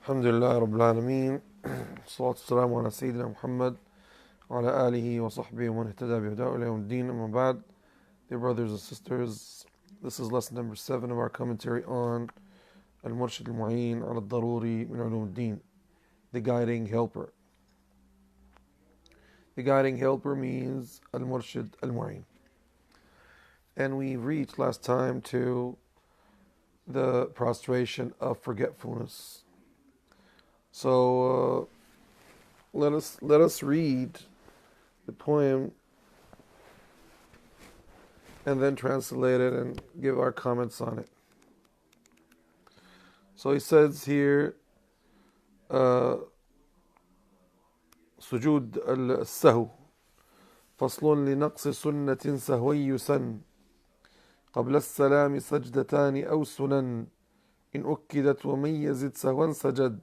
الحمد لله رب العالمين والصلاة والسلام على سيدنا محمد وعلى آله وصحبه ومن اهتدى بهداه إلى يوم الدين. أما بعد, dear brothers and sisters, this is lesson number 7 of our commentary on Al-Murshid Al-Mu'in ala Daruri min Ulum Al-Din, the guiding helper. The guiding helper means Al-Murshid Al-Mu'in. And we reached last time to the prostration of forgetfulness. So let us read the poem and then translate it and give our comments on it. So he says here, Sujood As-Sahw فصل لنقص سنة سهوي سن قبل السلام سجدتان أو سنن إن أكدت ومن يزد سهوا سجد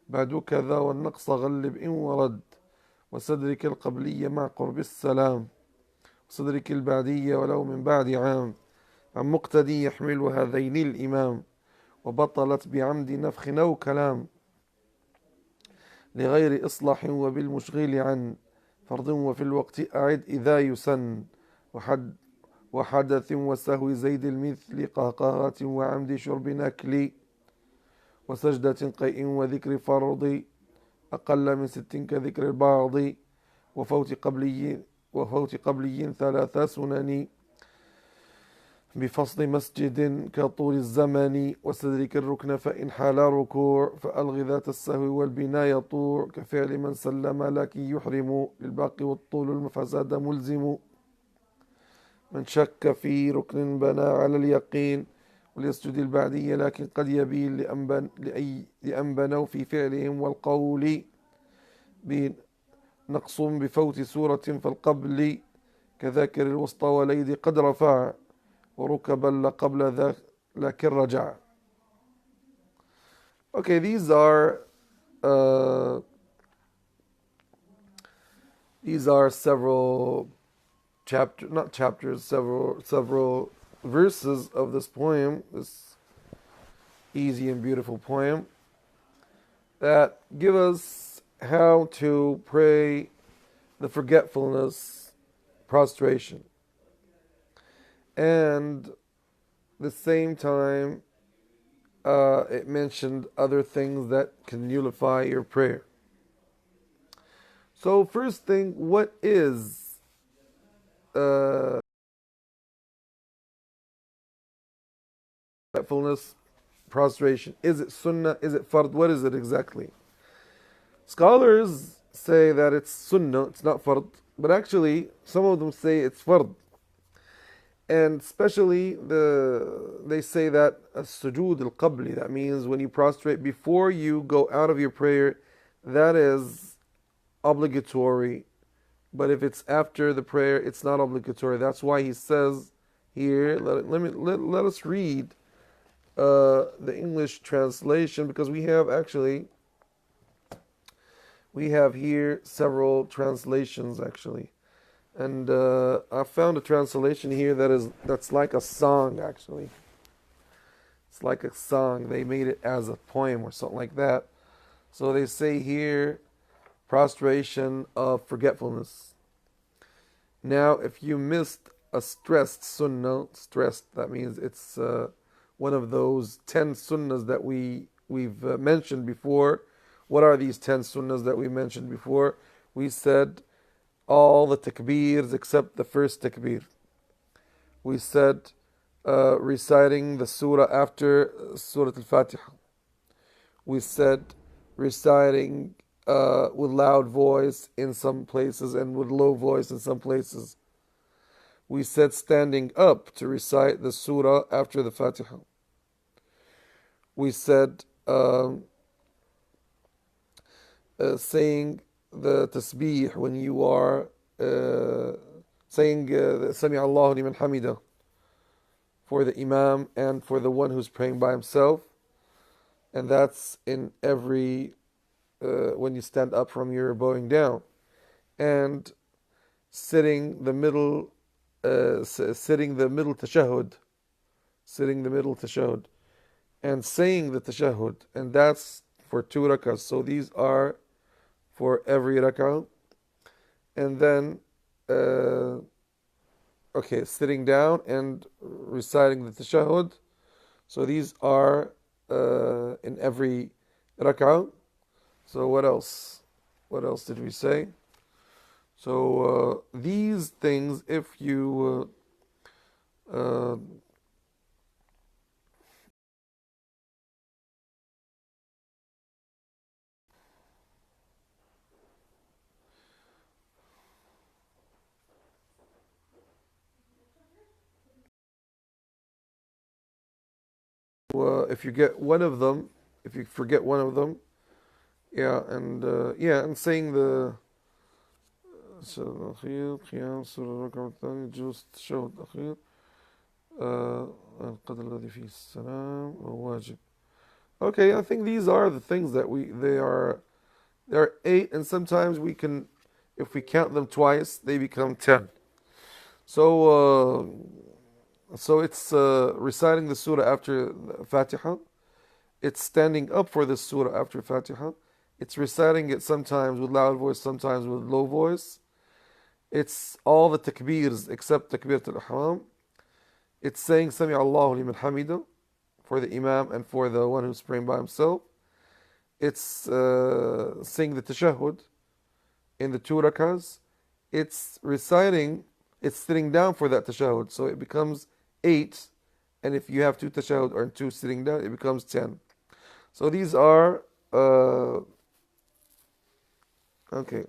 بعد كذا والنقص غلب إن ورد وصدرك القبلية مع قرب السلام وصدرك البعدية ولو من بعد عام عن مقتدي يحمل هذين الإمام وبطلت بعمد نفخ أو كلام لغير إصلاح وبالمشغيل عن فرض وفي الوقت أعد إذا يسن وحدث وسهو زيد المثل قهقهة وعمد شرب نكل وسجدة قيء وذكر فرض أقل من 6 كذكر البعض وفوت قبلي 3 سنن بفصل مسجد كطول الزمن وستدرك الركن فإن حال ركوع فألغ ذات السهو والبناء يطوع كفعل من سلم لكن يحرم للباقي والطول المفسد ملزم من شك في ركن بنى على اليقين وليسجد البعدية لكن قد يبين لأن بنوا في فعلهم والقول نقص بفوت سورة فالقبل كذاكر الوسطى وليد قد رفع وركبا قبل ذاك لكن رجع. Okay, these are several several verses of this poem, this easy and beautiful poem, that give us how to pray the forgetfulness prostration. And at the same time, it mentioned other things that can nullify your prayer. So first thing, what is forgetfulness prostration? Is it sunnah? Is it fard? What is it exactly? Scholars say that it's sunnah, it's not fard, but actually some of them say it's fard. And especially they say that sujood al-qabli, that means when you prostrate before you go out of your prayer, that is obligatory. But if it's after the prayer, it's not obligatory. That's why he says here, let us read the English translation, because we have here several translations actually. And I found a translation here that's like a song actually. It's like a song. They made it as a poem or something like that. So they say here, prostration of forgetfulness. Now, if you missed a stressed sunnah, that means it's one of those 10 sunnahs that we've mentioned before. What are these 10 sunnahs that we mentioned before? We said all the takbirs except the first takbir. We said reciting the surah after Surah Al-Fatiha. We said reciting with loud voice in some places and with low voice in some places. We said standing up to recite the surah after the Fatiha. We said saying the tasbih when you are saying Sami Allahu liman hamida for the imam and for the one who's praying by himself, and that's in every when you stand up from your bowing down, and sitting the middle tashahhud, and saying the tashahhud, and that's for 2 rak'ahs. So these are for every rak'ah. And then, uh, okay, sitting down and reciting the tashahhud. So these are in every rak'ah. So what else? What else did we say? So these things, if you if you get one of them, if you forget one of them, yeah, and saying the الأخير قيام سورة الركعة الثانية جوز التشهد الأخير القدر الذي فيه السلام وواجب. Okay, I think these are the things that there are 8, and sometimes we can, if we count them twice, they become 10. So it's reciting the surah after Fatiha. It's standing up for the surah after Fatiha. It's reciting it sometimes with loud voice, sometimes with low voice. It's all the takbirs except takbirat al-ihram. It's saying Sami Allahu liman hamida for the imam and for the one who's praying by himself. It's saying the tashahhud in the 2 rak'ahs. It's reciting, it's sitting down for that tashahhud. So it becomes 8. And if you have 2 tashahhud or 2 sitting down, it becomes 10. So these are, okay.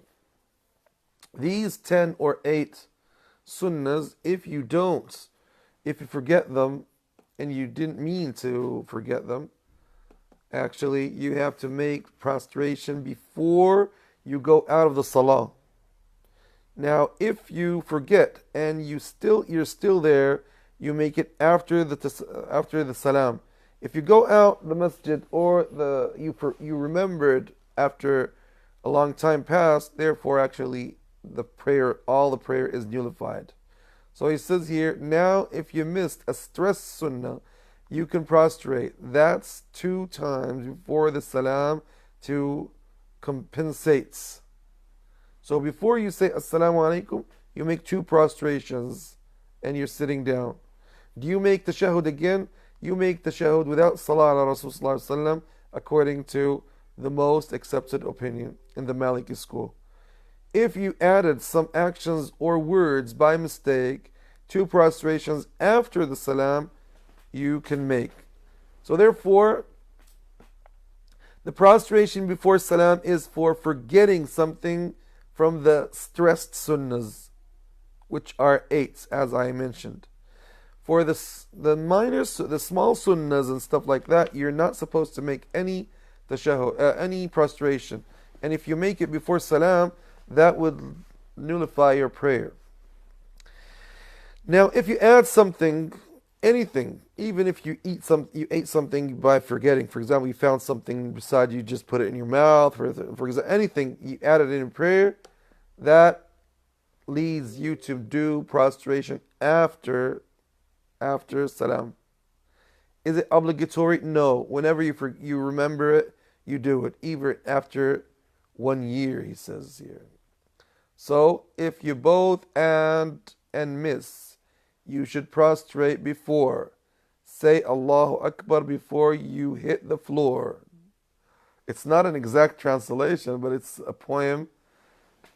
These 10 or 8 sunnahs, if you forget them and you didn't mean to forget them, actually you have to make prostration before you go out of the salah. Now, if you forget and you're still there, you make it after the salam. If you go out the masjid or you remembered after a long time passed, therefore actually all the prayer is nullified. So he says here, now if you missed a stress sunnah, you can prostrate. That's 2 times before the salam to compensate. So before you say Assalamu alaikum, you make 2 prostrations and you're sitting down. Do you make the tashahhud again? You make the tashahhud without salah ala Rasulullah according to the most accepted opinion in the Maliki school. If you added some actions or words by mistake, 2 prostrations after the salam, you can make. So therefore, the prostration before salam is for forgetting something from the stressed sunnahs, which are 8, as I mentioned. For the small sunnahs and stuff like that, you're not supposed to make any any prostration. And if you make it before salam, that would nullify your prayer. Now, if you add something, anything, even if you ate something by forgetting. For example, you found something beside you, just put it in your mouth. For example, anything you added in prayer, that leads you to do prostration after salam. Is it obligatory? No. Whenever you remember it, you do it. Even after 1 year, he says here. So if you both add and miss, you should prostrate before. Say Allahu Akbar before you hit the floor. It's not an exact translation, but it's a poem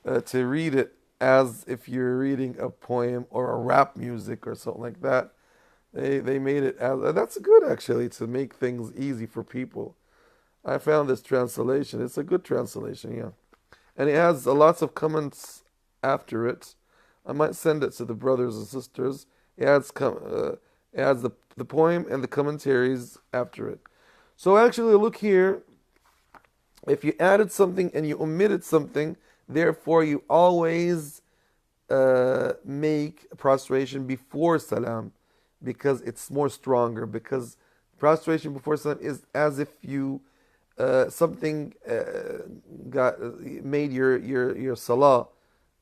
to read it as if you're reading a poem or a rap music or something like that. They made it as that's good actually to make things easy for people. I found this translation. It's a good translation, yeah. And it has lots of comments after it. I might send it to the brothers and sisters. It adds the poem and the commentaries after it. So actually, look here. If you added something and you omitted something, therefore you always make prostration before salam, because it's more stronger. Because prostration before salam is as if you something made your salah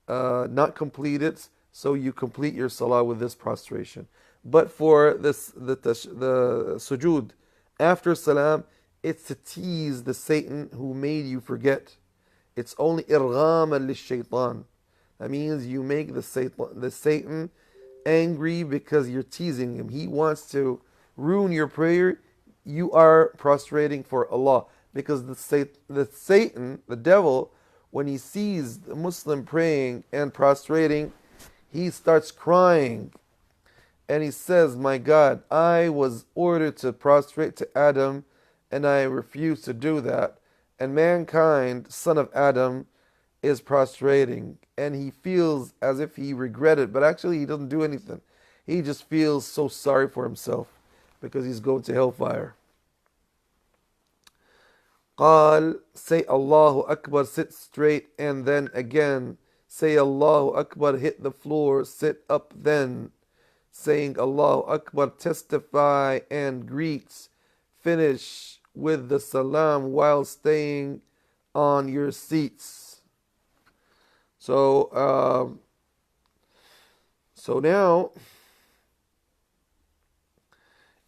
not completed, so you complete your salah with this prostration. But for the sujood after salam, It's to tease the Satan who made you forget. It's only irghaman lish-shaytan. That means you make the Satan angry because you're teasing him. He wants to ruin your prayer. You are prostrating for Allah. Because Satan, the devil, when he sees the Muslim praying and prostrating, he starts crying. And he says, my God, I was ordered to prostrate to Adam, and I refuse to do that. And mankind, son of Adam, is prostrating. And he feels as if he regretted, but actually he doesn't do anything. He just feels so sorry for himself because he's going to hellfire. قال, say Allahu Akbar, sit straight, and then again say Allahu Akbar, hit the floor, sit up then. Saying Allahu Akbar, testify and greets. Finish with the salam while staying on your seats. So now,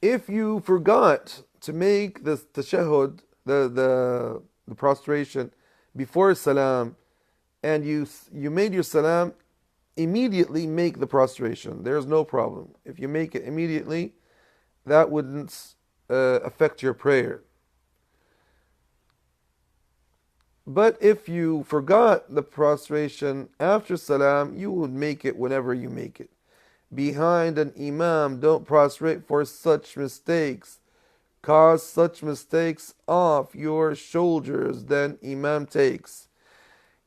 if you forgot to make the tashahhud, the prostration before salam, and you made your salam, immediately make the prostration. There's no problem. If you make it immediately, that wouldn't affect your prayer. But if you forgot the prostration after salam, you would make it whenever you make it. Behind an imam, don't prostrate for such mistakes. Cause such mistakes off your shoulders, then imam takes.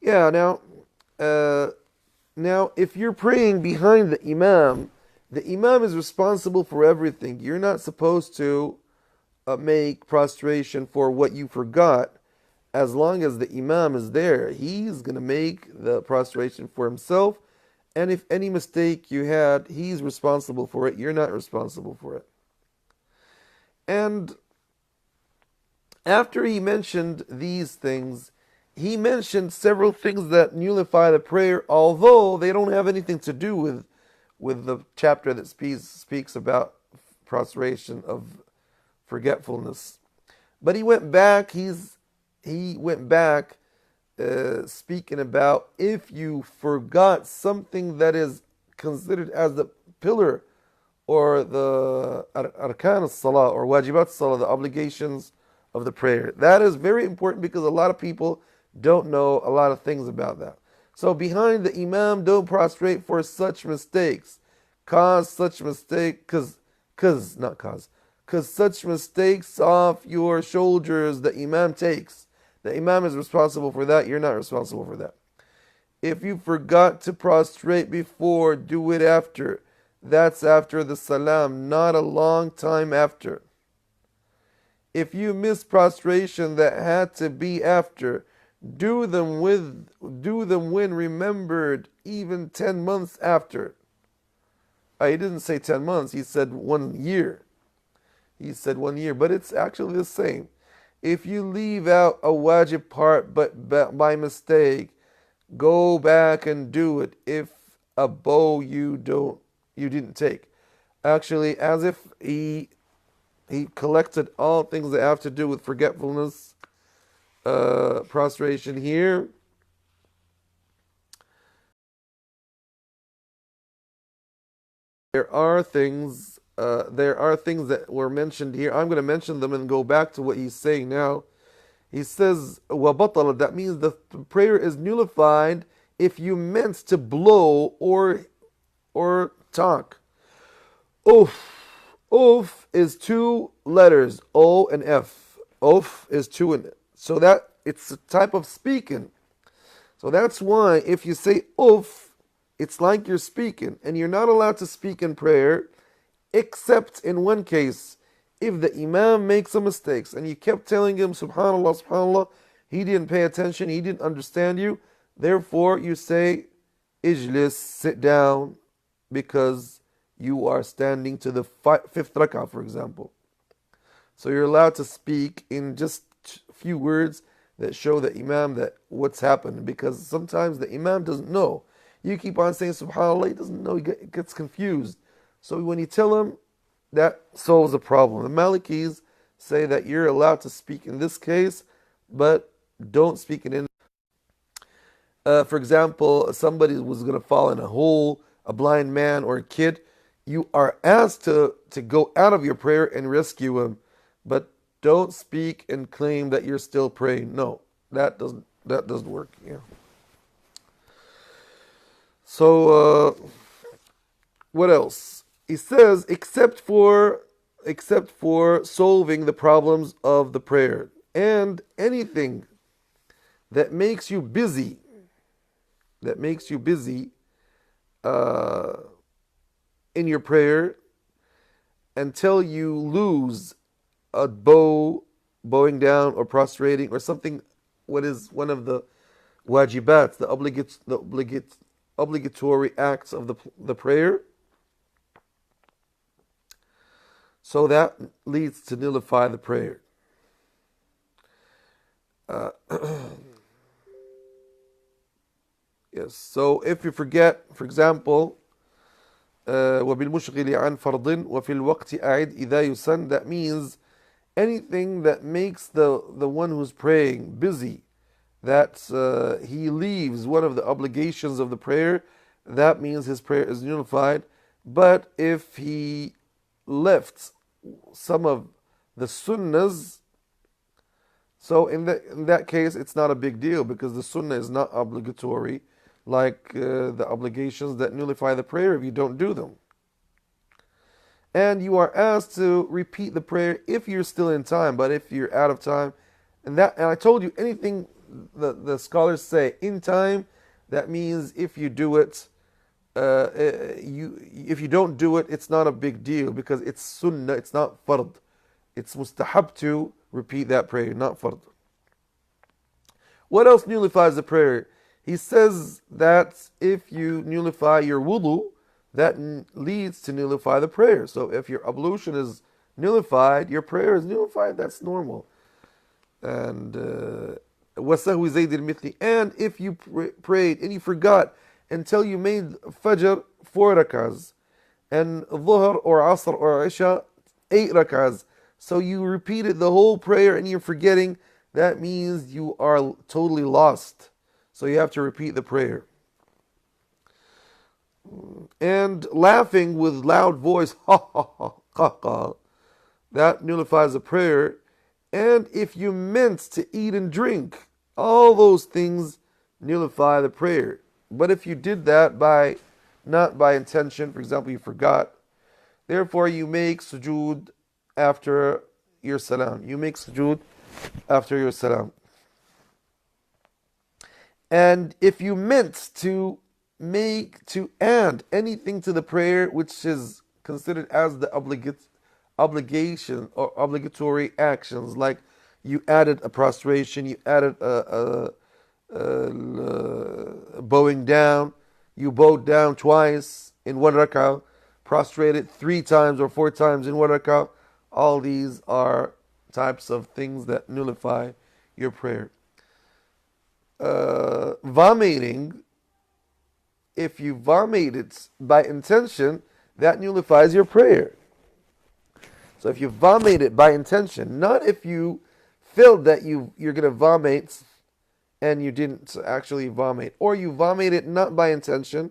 Yeah, now, if you're praying behind the imam is responsible for everything. You're not supposed to make prostration for what you forgot. As long as the imam is there, he's going to make the prostration for himself. And if any mistake you had, he's responsible for it. You're not responsible for it. And after he mentioned these things, he mentioned several things that nullify the prayer, although they don't have anything to do with the chapter that speaks about prostration of forgetfulness. But he went back. He went back speaking about if you forgot something that is considered as the pillar or the arkan al-salah or wajibat al-salah, the obligations of the prayer. That is very important because a lot of people don't know a lot of things about that. So behind the imam, don't prostrate for such mistakes. Cause such mistakes off your shoulders the imam takes. The imam is responsible for that. You're not responsible for that. If you forgot to prostrate before, do it after. That's after the salam, not a long time after. If you miss prostration that had to be after, do them when remembered, even 10 months after. He didn't say 10 months, he said 1 year. He said 1 year, but it's actually the same. If you leave out a wajib part but by mistake, go back and do it. If a bow you didn't take. Actually, as if he collected all things that have to do with forgetfulness, prostration here. There are things that were mentioned here. I'm going to mention them and go back to what he's saying now. He says, وَبَطَلَ, that means the prayer is nullified if you meant to blow or talk. Oof is 2 letters, O and F. Oof is 2 and so that it's a type of speaking. So that's why if you say oof, it's like you're speaking, and you're not allowed to speak in prayer, except in one case, if the imam makes some mistakes, and you kept telling him, subhanallah, subhanallah, he didn't pay attention, he didn't understand you, therefore you say, ijlis, sit down, because you are standing to the 5th rak'ah, for example. So you're allowed to speak in just a few words that show the imam that what's happened, because sometimes the imam doesn't know. You keep on saying subhanallah, he doesn't know, he gets confused. So when you tell him, that solves the problem. The Malikis say that you're allowed to speak in this case, but don't speak in. For example, somebody was going to fall in a hole, a blind man or a kid. You are asked to go out of your prayer and rescue him, but don't speak and claim that you're still praying. No, that doesn't work. Yeah. So what else? He says, except for solving the problems of the prayer and anything that makes you busy, uh, in your prayer until you lose a bowing down or prostrating or something. What is one of the wajibat, the obligatory acts of the prayer? So that leads to nullify the prayer. Yes. So if you forget, for example, وَبِالْمُشْغِلِ عَنْ فَرْضٍ وَفِي الْوَقْتِ أَعِدْ إِذَا يُسَنْ. That means anything that makes the one who's praying busy, that he leaves one of the obligations of the prayer, that means his prayer is nullified. But if he left some of the sunnahs, so in that case, it's not a big deal because the sunnah is not obligatory, like the obligations that nullify the prayer if you don't do them. And you are asked to repeat the prayer if you're still in time, but if you're out of time, and I told you anything the scholars say in time, that means if you do it, if you don't do it, it's not a big deal because it's sunnah, it's not fard. It's mustahab to repeat that prayer, not fard. What else nullifies the prayer? He says that if you nullify your wudu, that leads to nullify the prayer. So if your ablution is nullified, your prayer is nullified. That's normal. And وَسَهْوِ زَيْدِ الْمِثْلِ. And if you prayed and you forgot until you made Fajr 4 rak'ahs and Dhuhr or Asr or Isha 8 rak'ahs, so you repeated the whole prayer and you're forgetting, that means you are totally lost. So you have to repeat the prayer. And laughing with loud voice, ha ha ha, ha ha, that nullifies the prayer. And if you meant to eat and drink, all those things nullify the prayer. But if you did that not by intention, for example, you forgot, therefore you make sujood after your salam. You make sujood after your salam. And if you meant to add anything to the prayer which is considered as the obligation or obligatory actions, like you added a prostration, you added a bowing down, you bowed down twice in one rak'ah, prostrated 3 times or 4 times in one rak'ah, all these are types of things that nullify your prayer. Vomiting, if you vomited by intention, that nullifies your prayer. So if you vomited by intention, not if you felt that you're going to vomit and you didn't actually vomit, or you vomited not by intention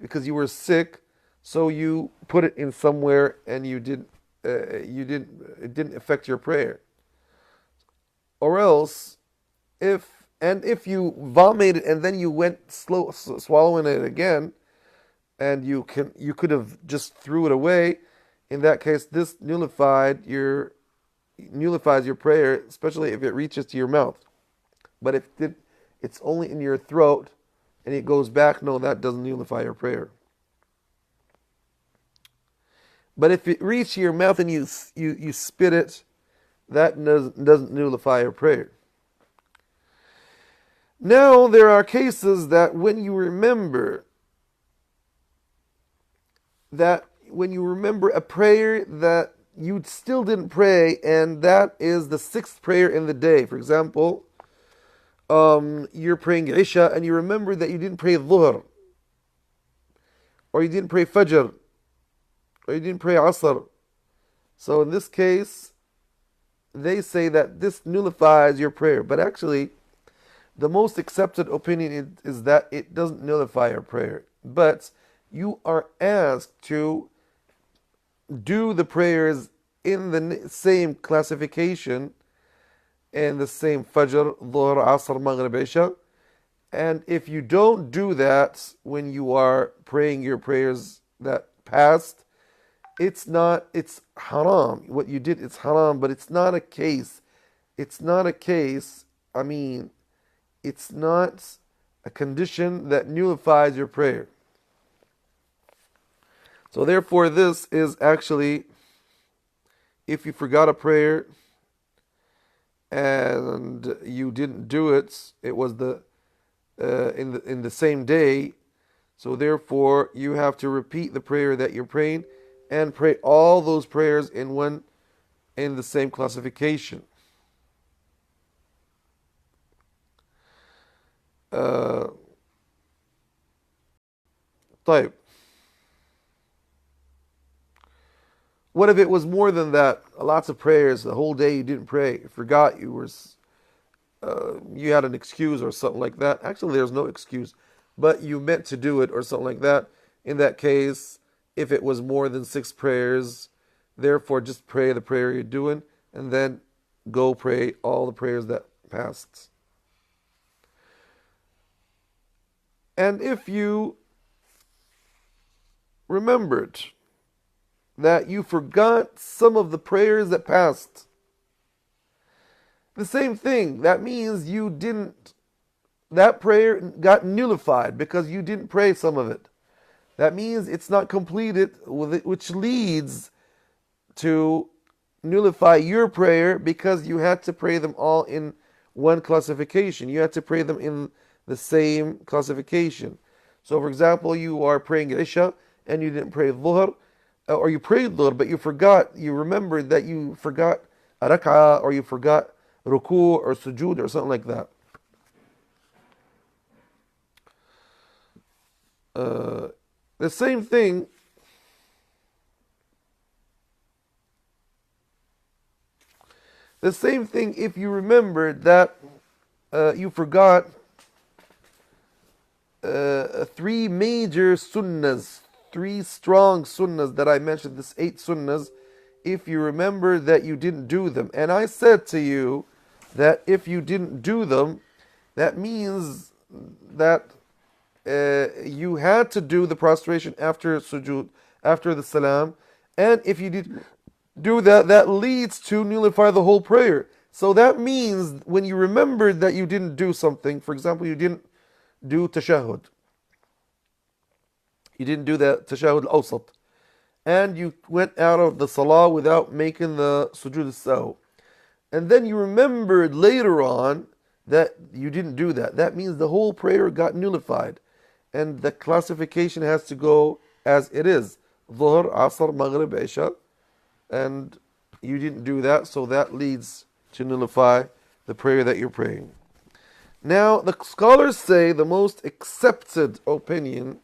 because you were sick, so you put it in somewhere and it didn't affect your prayer. Or else, if you vomited and then you went swallowing it again, and you could have just threw it away, in that case, this nullifies your prayer, especially if it reaches to your mouth. But if it's only in your throat and it goes back, no, that doesn't nullify your prayer. But if it reaches your mouth and you spit it, that doesn't nullify your prayer. Now, there are cases that when you remember a prayer that you still didn't pray, and that is the 6th prayer in the day. For example, you're praying Isha and you remember that you didn't pray Dhuhr, or you didn't pray Fajr, or you didn't pray Asr. So in this case, they say that this nullifies your prayer. But actually, the most accepted opinion is that it doesn't nullify your prayer. But you are asked to do the prayers in the same classification, in the same Fajr, Dhuhr, Asr, Maghrib, Isha. And if you don't do that when you are praying your prayers that passed, it's haram. What you did, it's haram, but it's not a case. It's not a case, I mean, it's not a condition that nullifies your prayer. So therefore, this is actually, if you forgot a prayer and you didn't do it, it was in the same day. So therefore, you have to repeat the prayer that you're praying and pray all those prayers in the same classification. طيب. What if it was more than that? Lots of prayers, the whole day you didn't pray, you forgot, you had an excuse or something like that. Actually, there's no excuse, but you meant to do it or something like that. In that case, if it was more than 6 prayers, therefore just pray the prayer you're doing and then go pray all the prayers that passed. And if you remembered that you forgot some of the prayers that passed, the same thing. That means that prayer got nullified because you didn't pray some of it. That means it's not completed, which leads to nullify your prayer because you had to pray them all in one classification. You had to pray them in the same classification. So, for example, you are praying Isha and you didn't pray Dhuhr, or you prayed Dhuhr, but you remembered that you forgot a rak'ah, or you forgot ruku or sujood or something like that. The same thing if you remembered that you forgot 3 major sunnahs, 3 strong sunnahs that I mentioned, this 8 sunnahs, if you remember that you didn't do them. And I said to you that if you didn't do them, that means that you had to do the prostration after sujood, after the salam. And if you did do that, that leads to nullify the whole prayer. So that means when you remembered that you didn't do something, for example, you didn't do tashahhud. You didn't do the tashahhud al-awsat. And you went out of the salah without making the Sujood As-Sahw. And then you remembered later on that you didn't do that. That means the whole prayer got nullified. And the classification has to go as it is. Dhuhr, Asr, Maghrib, Isha. And you didn't do that, so that leads to nullify the prayer that you're praying. Now, the scholars say the most accepted opinion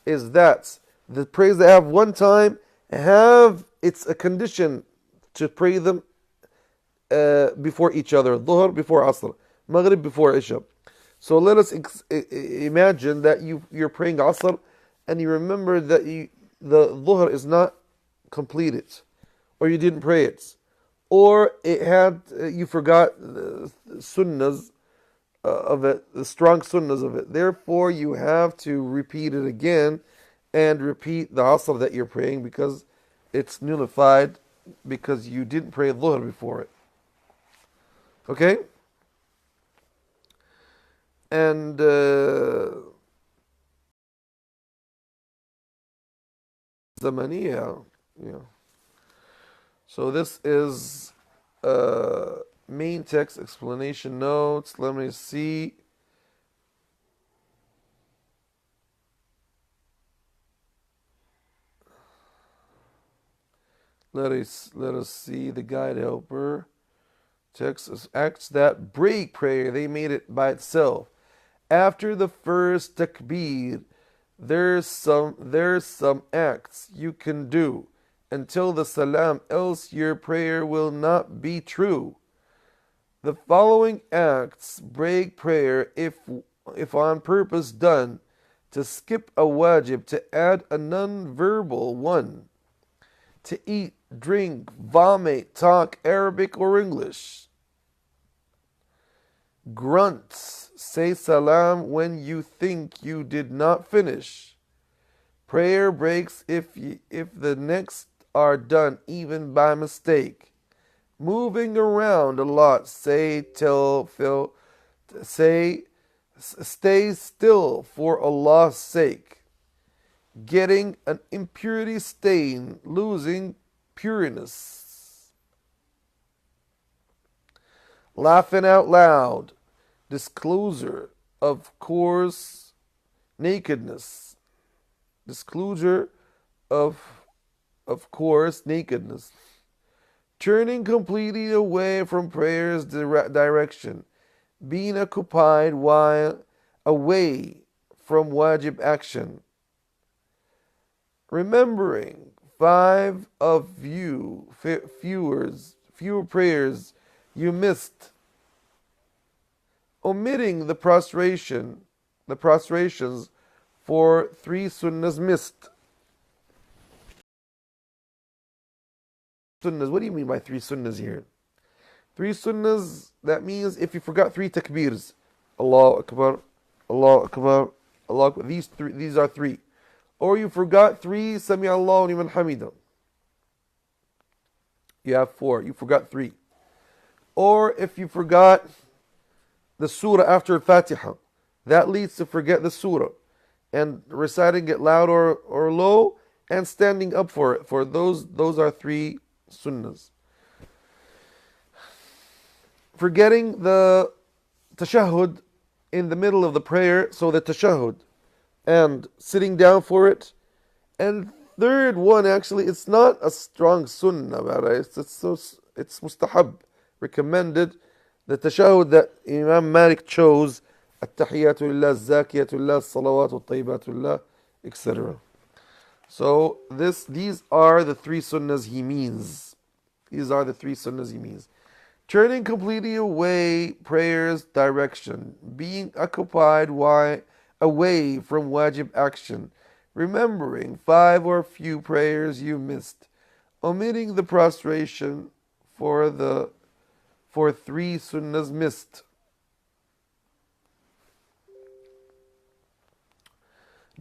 is that the prayers that have one time it's a condition to pray them before each other. Dhuhr before Asr, Maghrib before Isha. So let us imagine that you're praying Asr and you remember that the Dhuhr is not completed, or you didn't pray it, or you forgot the sunnahs of it, the strong sunnahs of it. Therefore, you have to repeat it again and repeat the Asr that you're praying because it's nullified because you didn't pray Dhuhr before it. Okay? And Zamaniya, yeah. So this is main text explanation notes. Let me see. Let us see the guide helper. Text is acts that break prayer. They made it by itself. After the first takbir, there's some acts you can do, until the salam, else your prayer will not be true. The following acts break prayer if on purpose done: to skip a wajib, to add a non-verbal one, to eat, drink, vomit, talk Arabic or English, grunts, say salam when you think you did not finish. Prayer breaks if the next are done even by mistake. Moving around a lot, say stay still for Allah's sake. Getting an impurity stain, losing pureness. Laughing out loud, disclosure of course nakedness. Disclosure of course nakedness. Turning completely away from prayer's direction. Being occupied while away from wajib action. Remembering fewer prayers you missed. Omitting the prostrations for 3 sunnahs missed. Sunnahs, what do you mean by 3 sunnahs here? 3 sunnahs, that means if you forgot 3 takbirs, Allahu Akbar, Allahu Akbar, Allahu Akbar, these are 3. Or you forgot 3 Sami Allahu liman hamida. You have 4. You forgot 3. Or if you forgot the surah after Fatiha, that leads to forget the surah. And reciting it loud or low, and standing up for it. For those are 3 sunnahs. Forgetting the tashahhud in the middle of the prayer, so the tashahhud, and sitting down for it. And third one, actually, it's not a strong sunnah about it. It's mustahab, recommended. The tashahhud that Imam Malik chose, at-tahiyyatu lillah, zakiyatu lillah, salawatu tayyibatu lillah, etc. So these are the 3 sunnahs he means. These are the 3 sunnahs he means. Turning completely away prayer's direction. Being occupied away from wajib action. Remembering 5 or few prayers you missed. Omitting the prostration for 3 sunnahs missed.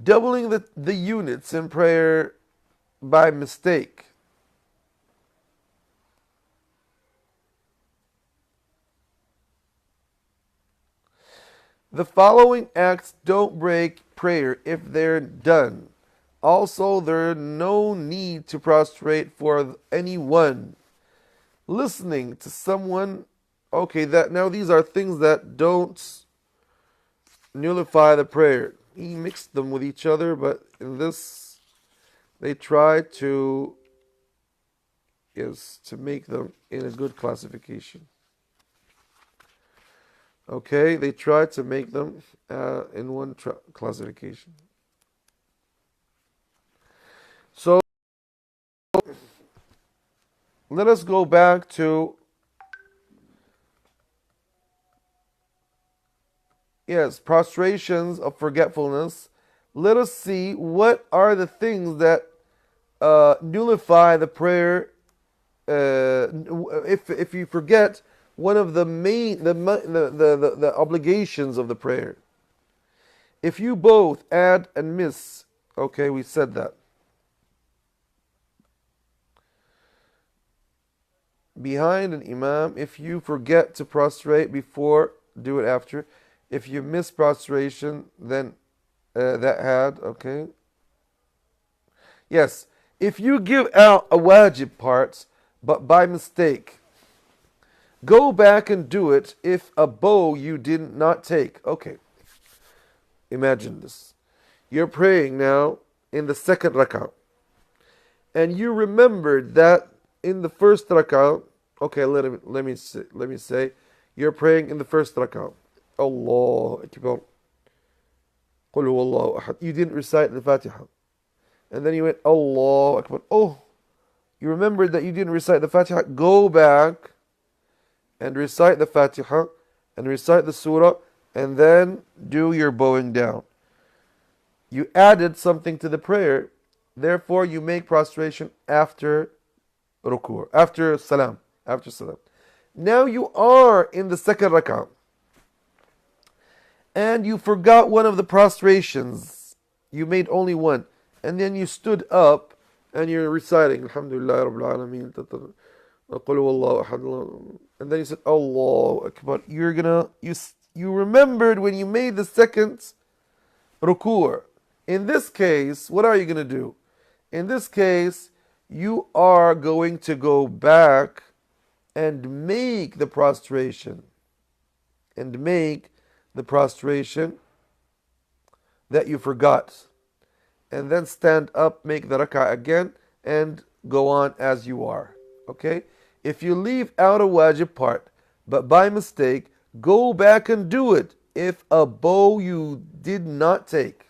Doubling the units in prayer by mistake. The following acts don't break prayer if they're done. Also, there's no need to prostrate for anyone. Listening to someone. Okay, now these are things that don't nullify the prayer. He mixed them with each other, but in this, they try to make them in a good classification. Okay, they try to make them in one classification. So, let us go back to, prostrations of forgetfulness. Let us see what are the things that nullify the prayer if you forget one of the main the obligations of the prayer. If you both add and miss, okay, we said that. Behind an imam, if you forget to prostrate before, do it after. If you miss prostration, then that had, okay. Yes, if you give out a wajib part, but by mistake, go back and do it if a bow you did not take. Okay, imagine this. You're praying now in the second rak'ah, and you remembered that in the first rak'ah, okay, let me say, you're praying in the first rak'ah. Allahu Akbar. Qul huwallahu ahad. You didn't recite the Fatiha. And then you went, Allahu Akbar. Oh, you remembered that you didn't recite the Fatiha, go back and recite the Fatiha and recite the surah and then do your bowing down. You added something to the prayer, therefore you make prostration after ruku', after salam, after salam. Now you are in the second rak'ah and you forgot one of the prostrations. You made only one, and then you stood up and you're reciting Alhamdulillah Rabbil Alameen, Qul Huwallahu Ahad, and then you said Allahu Akbar. You remembered when you made the second ruku'. In this case, what are you gonna do? In this case, you are going to go back and make the prostration. And make the prostration that you forgot. And then stand up, make the rak'ah again, and go on as you are. Okay? If you leave out a wajib part, but by mistake, go back and do it. If a bow you did not take.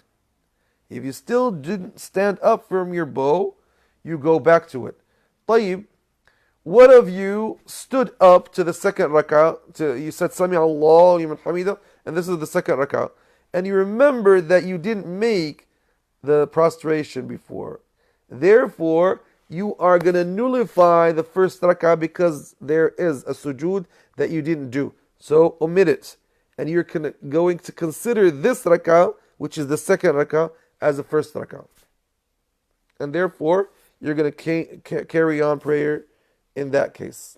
If you still didn't stand up from your bow, you go back to it. طيب, what of you stood up to the second rak'ah, you said Sami Allah liman hamida, and this is the second rak'ah, and you remember that you didn't make the prostration before. Therefore, you are going to nullify the first rak'ah because there is a sujood that you didn't do. So omit it. And you're going to consider this rak'ah, which is the second rak'ah, as the first rak'ah. And therefore, you're going to carry on prayer in that case.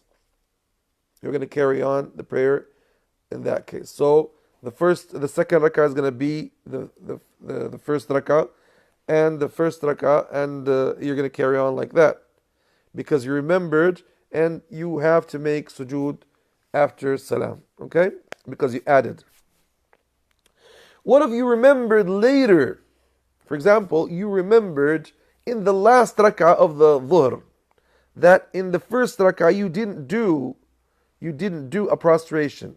You're going to carry on the prayer in that case. So the second rak'ah is going to be the first rak'ah, and the first rak'ah, and you're going to carry on like that because you remembered, and you have to make sujood after salam, okay? Because you added. What if you remembered later? For example, you remembered in the last rak'ah of the dhuhr that in the first rak'ah you didn't do a prostration.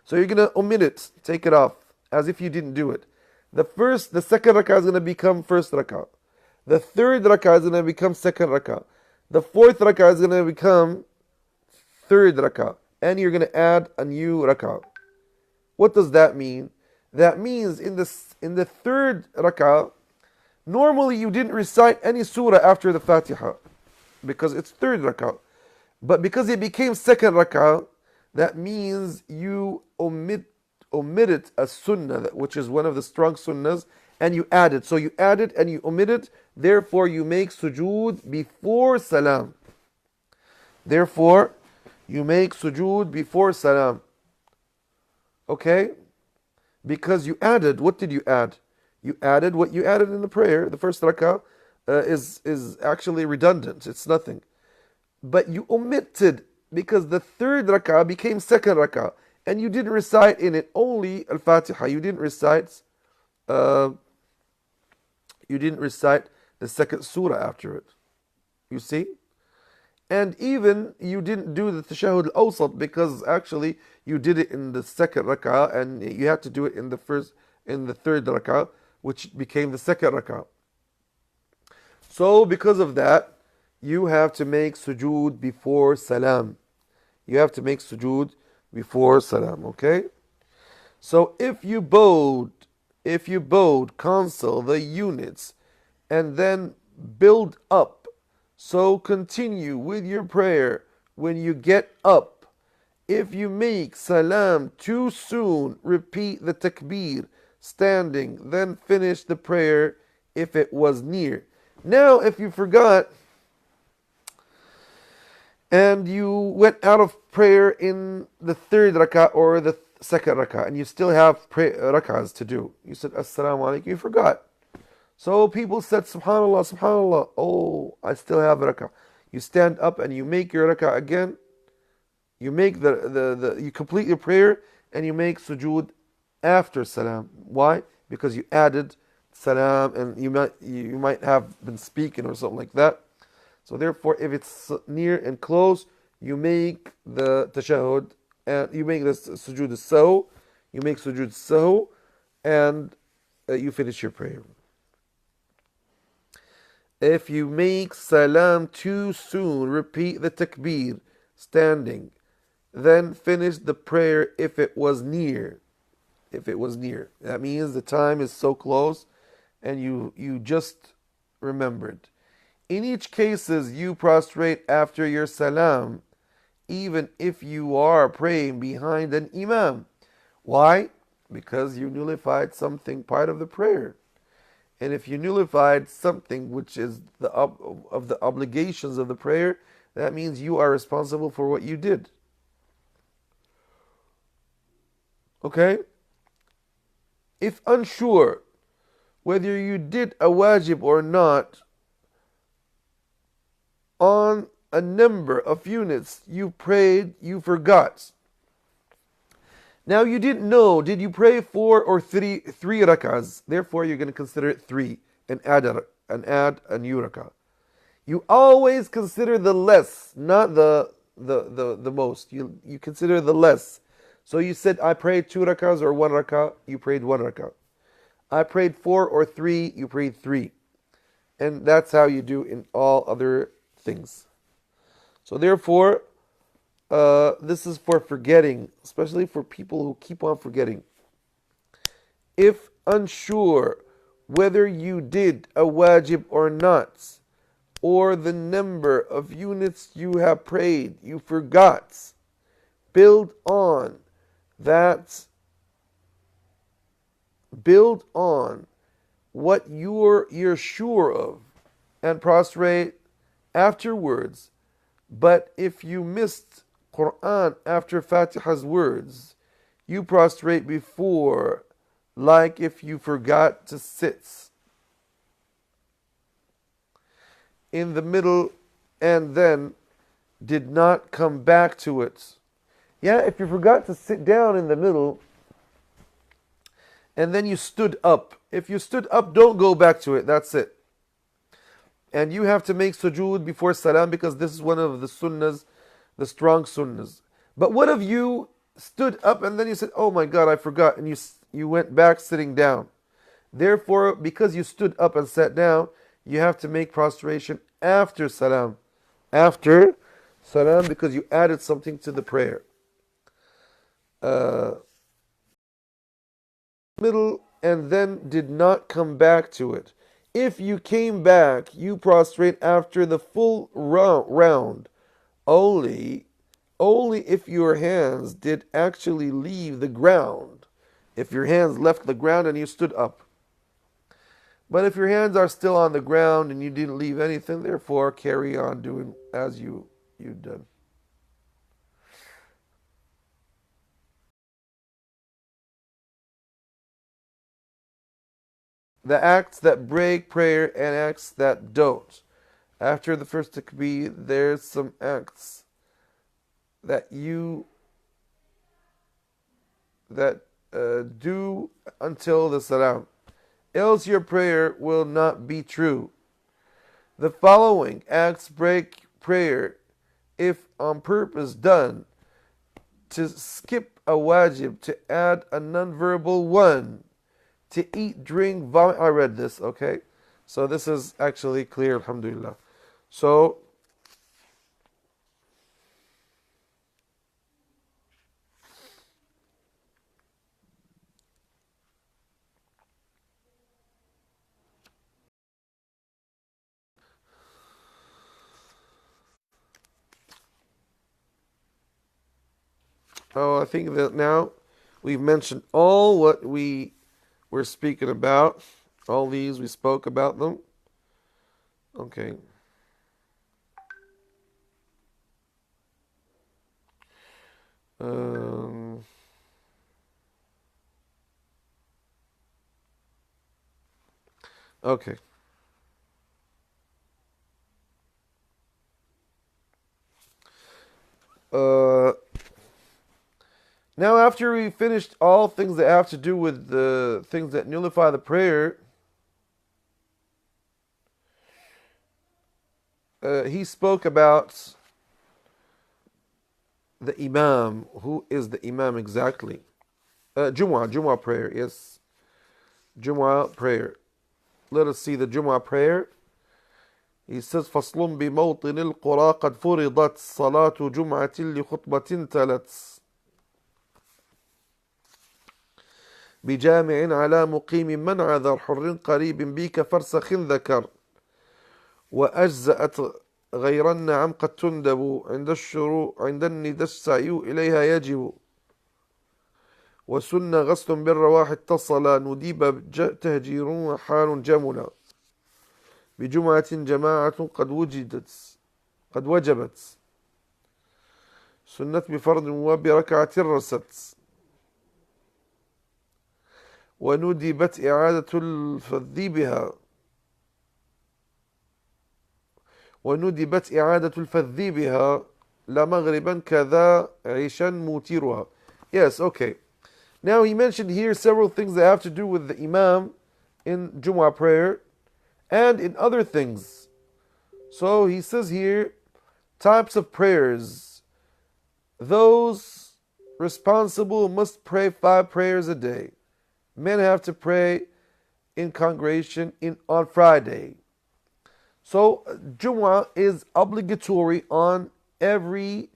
So you're going to omit it, take it off, as if you didn't do it. The second rak'ah is going to become first rak'ah. The third rak'ah is going to become second rak'ah. The fourth rak'ah is going to become third rak'ah. And you're going to add a new rak'ah. What does that mean? That means in the third rak'ah, normally you didn't recite any surah after the Fatiha because it's third rak'ah. But because it became second rak'ah, that means you omitted a sunnah, which is one of the strong sunnahs, and you added. So you added and you omitted, therefore you make sujood before salam. Therefore, you make sujood before salam. Okay? Because you added. What did you add? You added what you added in the prayer. The first rak'ah is actually redundant. It's nothing. But you omitted because the third rak'ah became second rak'ah, and you didn't recite in it only al-Fatiha. You didn't recite the second surah after it. You see? And even you didn't do the tashahhud al-awsat because actually you did it in the second rak'ah, and you had to do it in the third rak'ah, which became the second rak'ah. So because of that, you have to make sujood before salam. You have to make sujood before salam, okay? So if you bowed, cancel the units and then build up. So continue with your prayer when you get up. If you make salam too soon, repeat the takbir standing, then finish the prayer if it was near. Now, if you forgot and you went out of prayer in the third rak'ah or the second rak'ah, and you still have rak'ahs to do, you said Assalamu alaikum, you forgot. So people said Subhanallah, Subhanallah, oh, I still have rak'ah. You stand up and you make your rak'ah again. You make you complete your prayer and you make sujood after salam. Why? Because you added salam and you might have been speaking or something like that. So therefore, if it's near and close, you make the tashahhud and you make the sujood as-sahw. You make sujood as-sahw and you finish your prayer. If you make salam too soon, repeat the takbir standing. Then finish the prayer if it was near. If it was near. That means the time is so close and you just remembered. In each cases, you prostrate after your salam, even if you are praying behind an imam. Why? Because you nullified something part of the prayer. And if you nullified something which is of the obligations of the prayer, that means you are responsible for what you did. Okay? If unsure whether you did a wajib or not, on a number of units you prayed, you forgot. Now you didn't know, did you pray 4 or 3 rak'ahs? Therefore you're going to consider it 3 and add a new rak'ah. You always consider the less, not the most. You consider the less. So you said I prayed 2 rak'ahs or 1 rak'ah, you prayed 1 rak'ah. I prayed 4 or 3, you prayed 3. And that's how you do in all other things. So therefore, this is for forgetting, especially for people who keep on forgetting. If unsure whether you did a wajib or not, or the number of units you have prayed, you forgot, build on that. Build on what you're sure of and prostrate afterwards. But if you missed Quran after Fatiha's words, you prostrate before, like if you forgot to sit in the middle and then did not come back to it. Yeah, if you forgot to sit down in the middle and then you stood up. If you stood up, don't go back to it. That's it. And you have to make sujood before salam because this is one of the sunnahs, the strong sunnahs. But what if you stood up and then you said, oh my God, I forgot, and you went back sitting down. Therefore, because you stood up and sat down, you have to make prostration after salam. After salam, because you added something to the prayer. Middle and then did not come back to it. If you came back, you prostrate after the full round. Only if your hands did actually leave the ground. If your hands left the ground and you stood up. But if your hands are still on the ground and you didn't leave anything, therefore carry on doing as you've done. The acts that break prayer and acts that don't. After the first takbir, there's some acts that you do until the salam. Else your prayer will not be true. The following acts break prayer if on purpose done: to skip a wajib, to add a non-verbal one, to eat, drink, vomit. I read this, okay? So this is actually clear, alhamdulillah. So, I think that now we've mentioned all what we were speaking about. All these, we spoke about them. Okay. Um, okay. Uh, Now, after we finished all things that have to do with the things that nullify the prayer, he spoke about the Imam. Who is the Imam exactly? Jumu'ah prayer. Yes, Jumu'ah prayer. Let us see the Jumu'ah prayer. He says فصل بموطن القرى قد فرضت صلاة جمعة لخطبة تلت بجامع على مقيم من عذر حر قريب بك فرسخ ذكر وأجزأت غير النعم قد تندب عند الشروع عند الندى السعي إليها يجب وسن غسل بالرواح اتصل نديب تهجير وحال جملا بجمعة جماعة قد وجبت سنت بفرض وبركعة رست وندبت إعادة الفذ بها لا مغربا كذا عيشا موترها. Yes, okay. Now he mentioned here several things that have to do with the Imam in Jumu'ah prayer and in other things. So he says here, types of prayers. Those responsible must pray 5 prayers a day. Men have to pray in congregation on Friday. So Jumu'ah is obligatory on every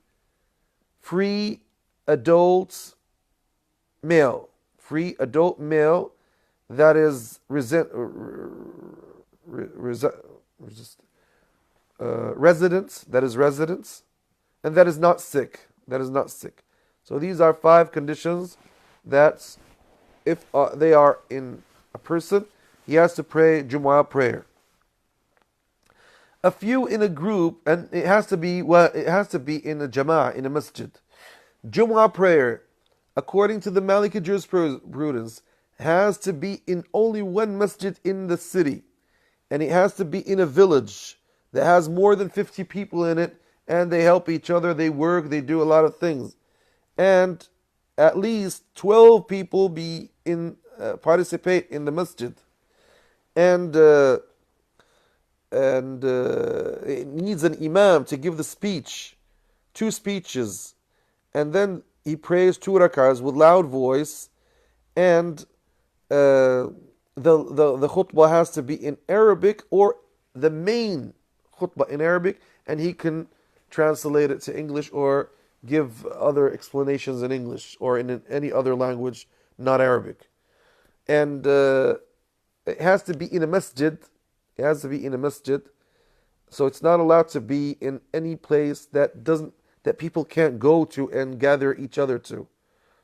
free adult male. Free adult male that is residents, and that is not sick. So these are 5 conditions that if they are in a person, he has to pray Jumu'ah prayer. A few in a group, and it has to be in a jama'ah, in a masjid. Jumu'ah prayer, according to the Maliki jurisprudence, has to be in only one masjid in the city. And it has to be in a village that has more than 50 people in it, and they help each other, they work, they do a lot of things. And at least 12 people participate in the masjid. And it needs an imam to give the speech, 2 speeches, and then he prays 2 rak'ahs with loud voice, and the khutbah has to be in Arabic, or the main khutbah in Arabic, and he can translate it to English or give other explanations in English or in any other language, not Arabic. And it has to be in a masjid. So it's not allowed to be in any place that people can't go to and gather each other to.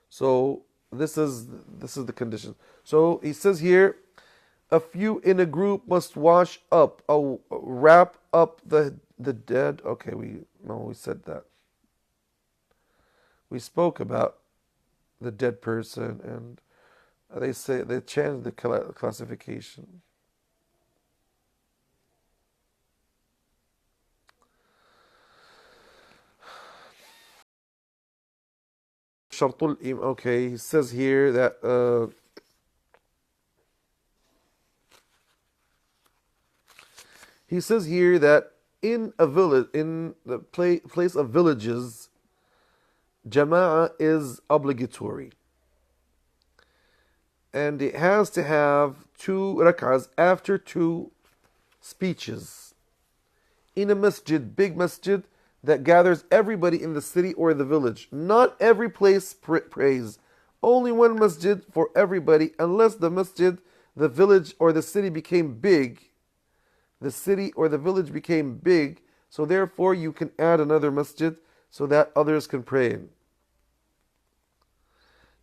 So this is the condition. So he says here, a few in a group must wrap up the dead. Okay, we said that. We spoke about the dead person, and they changed the classification. Okay, he says here that in a village, in the place of villages, jama'ah is obligatory, and it has to have 2 rak'ahs after 2 speeches in a masjid, big masjid, that gathers everybody in the city or the village. Not every place prays. Only one masjid for everybody, unless the masjid, the village, or the city became big. The city or the village became big, so therefore you can add another masjid so that others can pray in.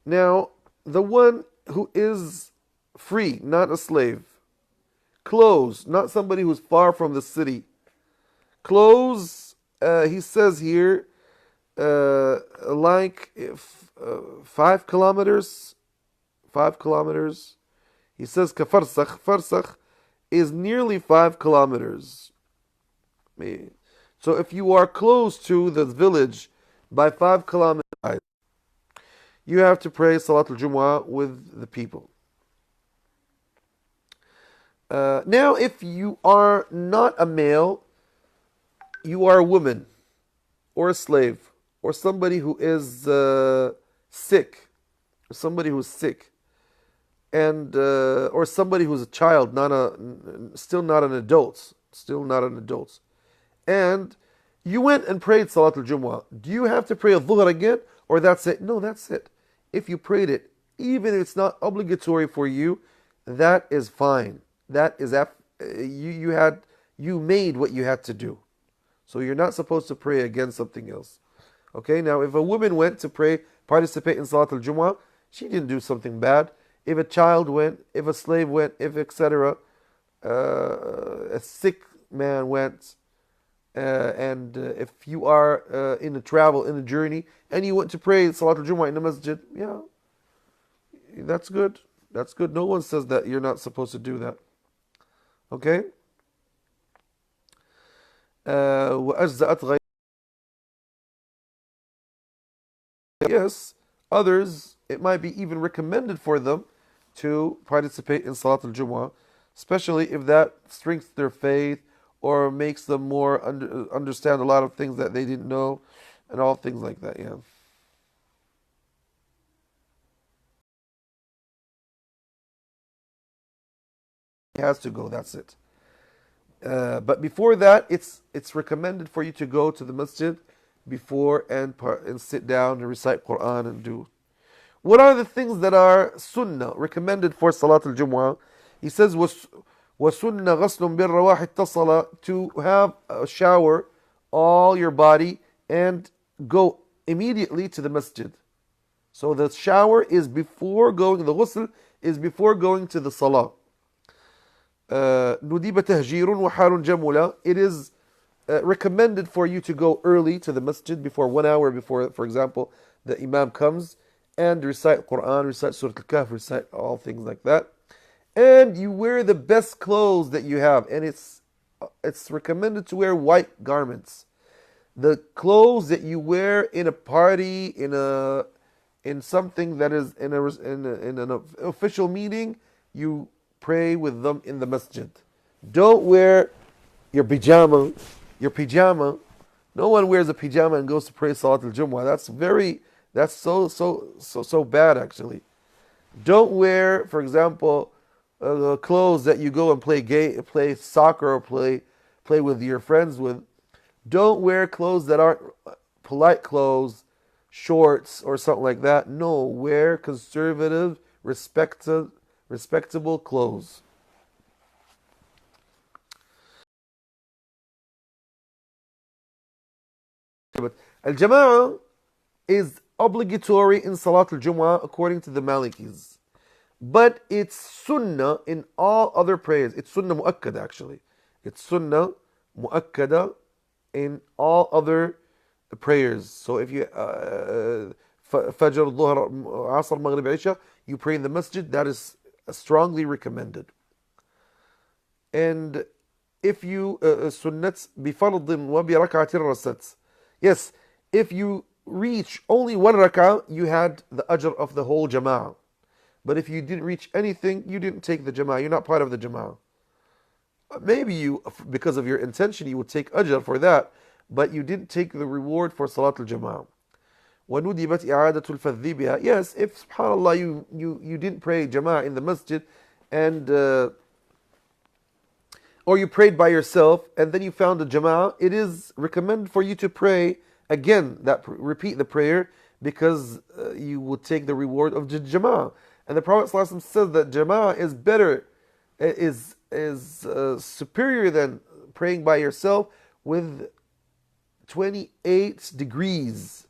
Now, the one who is free, not a slave. Clothes, not somebody who's far from the city. Clothes, he says here, 5 kilometers. 5 kilometers. He says kafarsakh. Farsakh is nearly 5 kilometers. So if you are close to the village by 5 kilometers, you have to pray Salatul Jumu'ah with the people. Now, if you are not a male, you are a woman, or a slave, or somebody who is sick, and or somebody who's a child, still not an adult. still not an adult. And you went and prayed Salat al-Jumu'ah. Do you have to pray a Dhuhr again? Or that's it? No, that's it. If you prayed it, even if it's not obligatory for you, that is fine. That is you made what you had to do. So you're not supposed to pray again something else. Okay, now if a woman went to pray, participate in Salat al-Jumu'ah, she didn't do something bad. If a child went, if a slave went, if etc., a sick man went, and if you are in a travel, in a journey, and you went to pray Salat al-Jumu'ah in the masjid, yeah, that's good. That's good. No one says that you're not supposed to do that. Okay? وأجزأت غير. Yes, others, it might be even recommended for them to participate in Salat al-Jumu'ah, especially if that strengthens their faith or makes them more understand a lot of things that they didn't know and all things like that, yeah. He has to go, that's it. But before that, it's recommended for you to go to the masjid before and sit down and recite Quran and do. What are the things that are sunnah, recommended for Salat al-Jumu'ah? He says, وَسُنَّ غَسْلٌ بِالرَّوَاحِ اتصَّلَ, to have a shower, all your body, and go immediately to the masjid. So the shower is before going, the ghusl is before going to the salah. نُدِيبَ تَهْجِيرٌ وَحَالٌ جَمُلَ, it is recommended for you to go early to the masjid, before 1 hour before, for example, the imam comes, and recite Quran, recite Surah Al-Kahf, recite all things like that. And you wear the best clothes that you have, and it's recommended to wear white garments. The clothes that you wear in a party, in something that is in an official meeting, you pray with them in the masjid. Don't wear your pyjama. No one wears a pyjama and goes to pray Salat al-Jumu'ah. That's so bad, actually. Don't wear, for example, clothes that you go and play soccer or play with your friends with. Don't wear clothes that aren't polite clothes, shorts or something like that. No, wear conservative, respectable clothes. But al-Jama'ah is obligatory in Salat al-Jumu'ah according to the Malikis. But it's sunnah in all other prayers. It's sunnah mu'akkada, actually. It's sunnah mu'akkada in all other prayers. So if you Fajr, Dhuhr, Asr, Maghrib, Isha, you pray in the masjid, that is strongly recommended. And if you sunnat bifardin wa bi rak'atin rasat. Yes, if you reach only 1 rak'ah, you had the ajr of the whole jama'ah. But if you didn't reach anything, you didn't take the jama'ah. You're not part of the jama'ah. Maybe you, because of your intention, you would take ajr for that, but you didn't take the reward for Salat al-Jama'ah. وَنُدِبَتْ إِعَادَةُ الْفَذِّ بِهَا. Yes, if, subhanAllah, you didn't pray jama'ah in the masjid, and or you prayed by yourself, and then you found a jama'ah, it is recommended for you to pray again, repeat the prayer, because you will take the reward of the jama'ah. And the Prophet ﷺ says that jama'ah is better, is superior than praying by yourself with 28 degrees.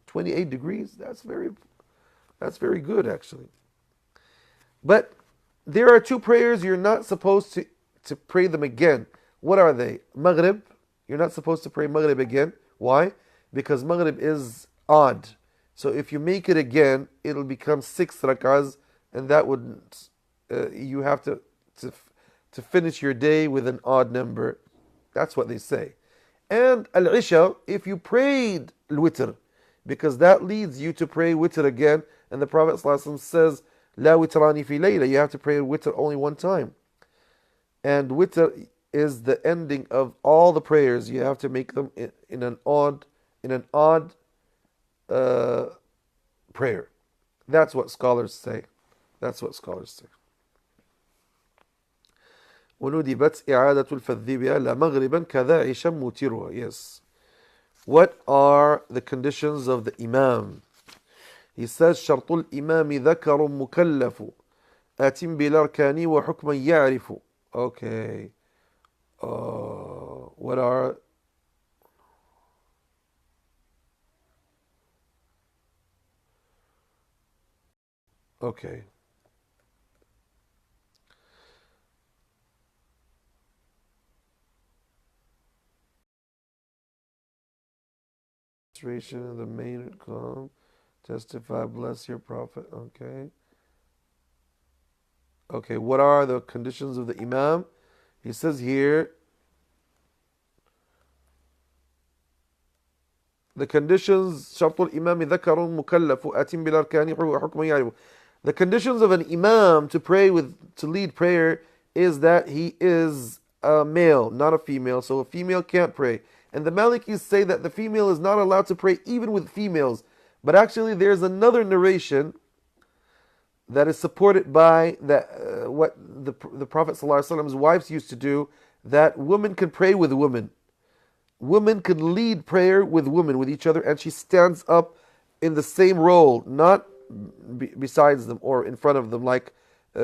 28 degrees? That's very good, actually. But there are 2 prayers you're not supposed to pray them again. What are they? Maghrib. You're not supposed to pray Maghrib again. Why? Because Maghrib is odd. So if you make it again, it'll become 6 rak'ahs, and that would you have to finish your day with an odd number. That's what they say. And Al-Isha, if you prayed Al-Witr, because that leads you to pray Witr again, and the Prophet ﷺ says, La witrani fi layla, you have to pray Witr only 1 time. And Witr is the ending of all the prayers. You have to make them in an odd prayer. That's what scholars say. وندبت إعادة الفذ بها لا مغربا كذا عشا موترها. Yes. What are the conditions of the Imam? He says شرط الإمام ذكر مكلف آت بالأركان وحكما يعرف. Okay. What are... Okay. Prostration of the main column. Testify, bless your prophet. Okay. Okay, what are the conditions of the Imam? He says here, the conditions, شرط الإمام ذكر مكلف آت بالأركان حكم يعرف. The conditions of an Imam to pray with, to lead prayer, is that he is a male, not a female. So a female can't pray. And the Malikis say that the female is not allowed to pray even with females. But actually there's another narration that is supported by that, what the Prophet ﷺ's wives used to do, that women can pray with women. Women can lead prayer with women, with each other, and she stands up in the same role, not besides them or in front of them like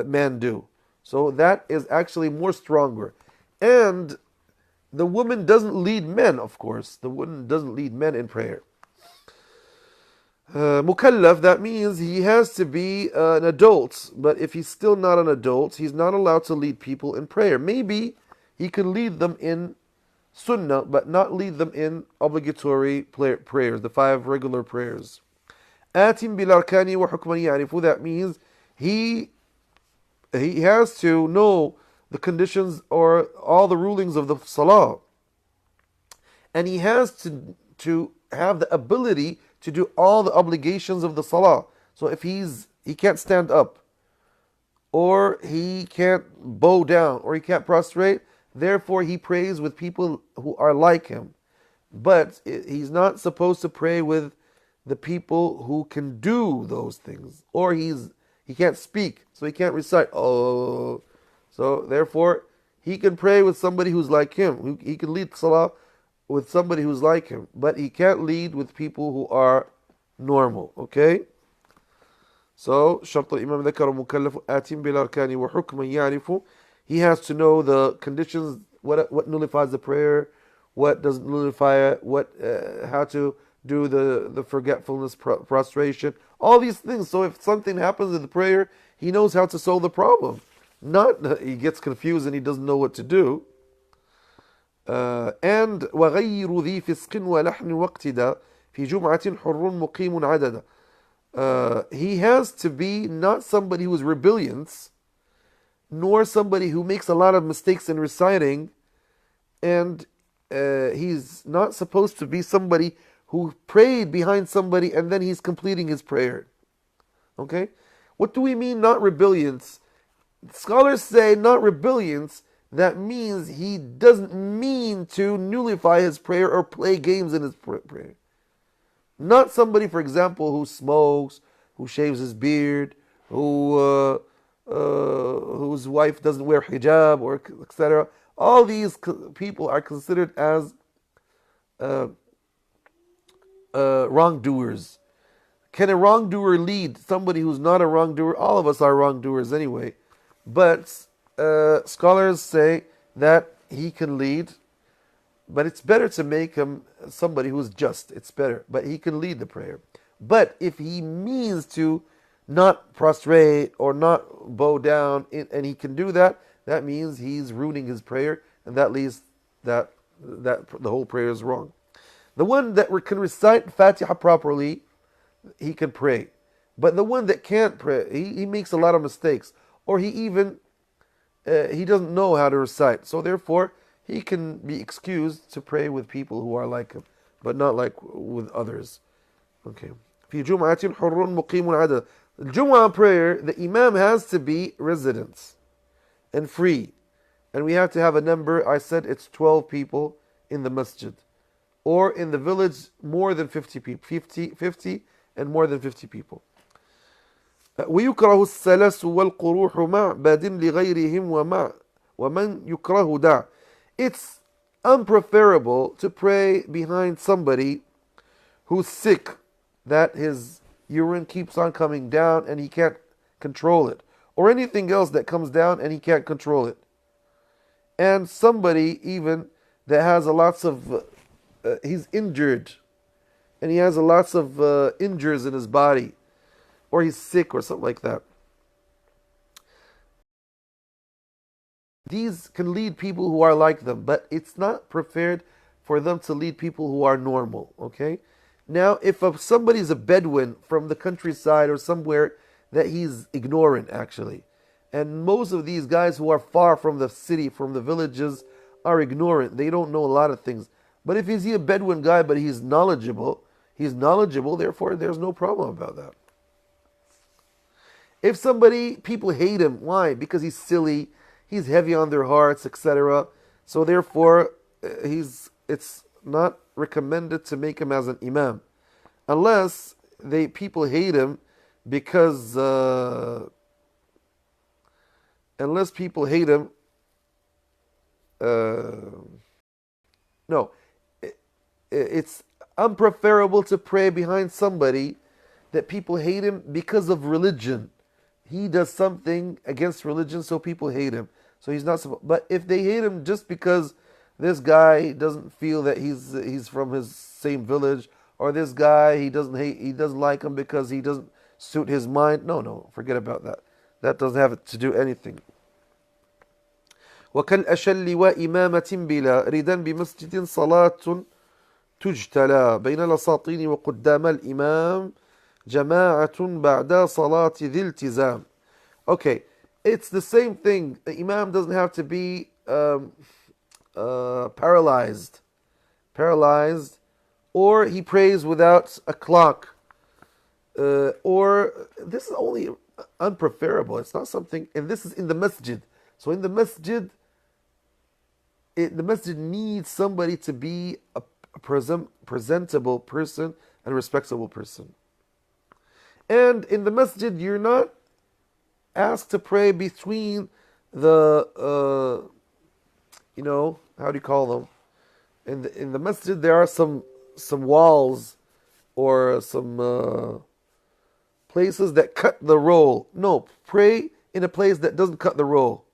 men do. So that is actually more stronger. And the woman doesn't lead men, of course. The woman doesn't lead men in prayer. Mukallaf, that means he has to be an adult, but if he's still not an adult, he's not allowed to lead people in prayer. Maybe he can lead them in sunnah, but not lead them in obligatory prayers, the 5 regular prayers. Atim bil arkani wa hukman ya'rifu, that means he has to know the conditions or all the rulings of the salah. And he has to have the ability to do all the obligations of the salah. So if he can't stand up, or he can't bow down, or he can't prostrate, therefore he prays with people who are like him. But he's not supposed to pray with the people who can do those things. Or he can't speak, so he can't recite. Oh, so therefore he can pray with somebody who's like him. He can lead salah with somebody who's like him, but he can't lead with people who are normal. Okay? So, شرط الإمام ذكر مكلف آت بالأركان وحكما يعرف. He has to know the conditions, what nullifies the prayer, what doesn't nullify it, how to do the forgetfulness prostration, all these things. So if something happens in the prayer, he knows how to solve the problem. Not he gets confused and he doesn't know what to do. And وغير ذي فسق ولحن واقتدى في جمعة حر مقيم عددا. He has to be not somebody who is rebellious, nor somebody who makes a lot of mistakes in reciting, and he's not supposed to be somebody who prayed behind somebody and then he's completing his prayer. Okay? What do we mean not rebellious? Scholars say not rebellious, that means he doesn't mean to nullify his prayer or play games in his prayer. Not somebody, for example, who smokes, who shaves his beard, whose wife doesn't wear hijab, or etc. All these people are considered as wrongdoers. Can a wrongdoer lead somebody who's not a wrongdoer? All of us are wrongdoers anyway. But scholars say that he can lead, but it's better to make him somebody who's just. It's better, but he can lead the prayer. But if he means to not prostrate or not bow down, and he can do that, that means he's ruining his prayer, and that leads that the whole prayer is wrong. The one that can recite Fatiha properly, he can pray. But the one that can't pray, he makes a lot of mistakes, or he doesn't know how to recite. So therefore, he can be excused to pray with people who are like him, but not like with others. Okay. في جمعة حر مقيم عدد. The Jumu'ah prayer, the Imam has to be resident and free. And we have to have a number. I said it's 12 people in the masjid. Or in the village, more than 50 people. 50 and more than 50 people. ويكره السلس والقروح مع باد لغيرهم ومع وَمَنْ يُكْرَهُ دَعْ. It's unpreferable to pray behind somebody who's sick, that his urine keeps on coming down and he can't control it, or anything else that comes down and he can't control it. And somebody even that has a lots of, he's injured, and he has a lots of injuries in his body, or he's sick or something like that. These can lead people who are like them, but it's not prepared for them to lead people who are normal, okay? Now, if somebody's a Bedouin from the countryside or somewhere that he's ignorant, actually, and most of these guys who are far from the city, from the villages, are ignorant. They don't know a lot of things. But if he's a Bedouin guy, but he's knowledgeable, therefore there's no problem about that. If somebody, people hate him, why? Because he's silly, he's heavy on their hearts, etc. So therefore, it's not recommended to make him as an imam, unless people hate him because unless people hate him. No, it's unpreferable to pray behind somebody that people hate him because of religion. He does something against religion, so people hate him. So he's not supposed. But if they hate him just because this guy doesn't feel that he's from his same village, or this guy he doesn't like him because he doesn't suit his mind. No, forget about that. That doesn't have to do anything. وكالأشل وإمامة بلا ردا بمسجد صلاة تجتلى بين الأساطين وقدام الإمام جماعة بعد صلاة ذي التزام. Okay, it's the same thing. The Imam doesn't have to be paralyzed, or he prays without a clock, or this is only unpreferable. It's not something, and this is in the masjid. So in the masjid, the masjid needs somebody to be a presentable person and a respectable person. And in the masjid, you're not asked to pray between the, how do you call them? In the masjid, there are some walls or some places that cut the roll. No, pray in a place that doesn't cut the roll.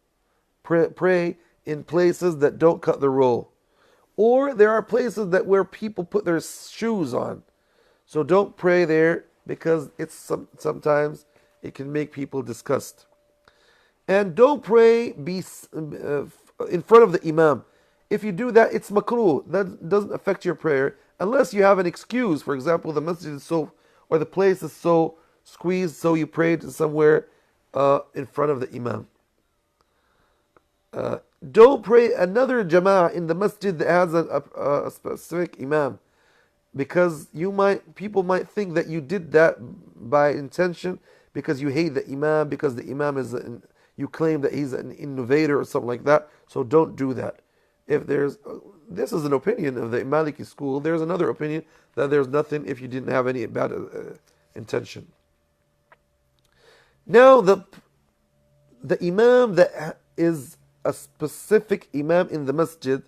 Pray in places that don't cut the roll. Or there are places where people put their shoes on. So don't pray there, because sometimes it can make people disgust. And don't pray in front of the imam. If you do that, it's makruh. That doesn't affect your prayer, unless you have an excuse. For example, the masjid is or the place is so squeezed, so you prayed somewhere in front of the imam. Don't pray another jama'ah in the masjid that has a specific imam, because people might think that you did that by intention, because you hate the imam, because the imam you claim that he's an innovator or something like that. So don't do that. This is an opinion of the Maliki school. There's another opinion that there's nothing if you didn't have any bad intention. Now the imam that is a specific imam in the masjid,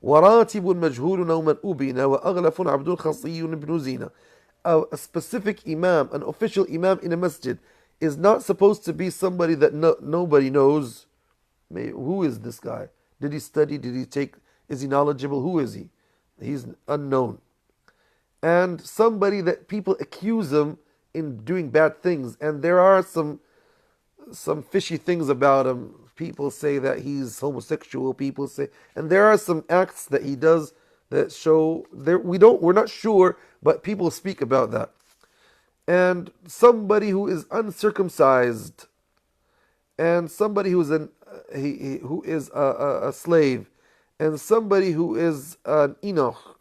وَرَاتِبٌ مَجْهُولٌ أَوْ مَنْ أُبِنَ وَأَغْلَفٌ عَبْدٌ خَصِيٌّ بْنُ زِينَ. A specific imam, an official imam in a masjid, is not supposed to be somebody that nobody knows. Who is this guy? Did he study? Is he knowledgeable? Who is he? He's unknown. And somebody that people accuse him in doing bad things, and there are some fishy things about him. People say that he's homosexual. People say, and there are some acts that he does that show we're not sure, but people speak about that. And somebody who is uncircumcised, and somebody who is a slave, and somebody who is an Enoch,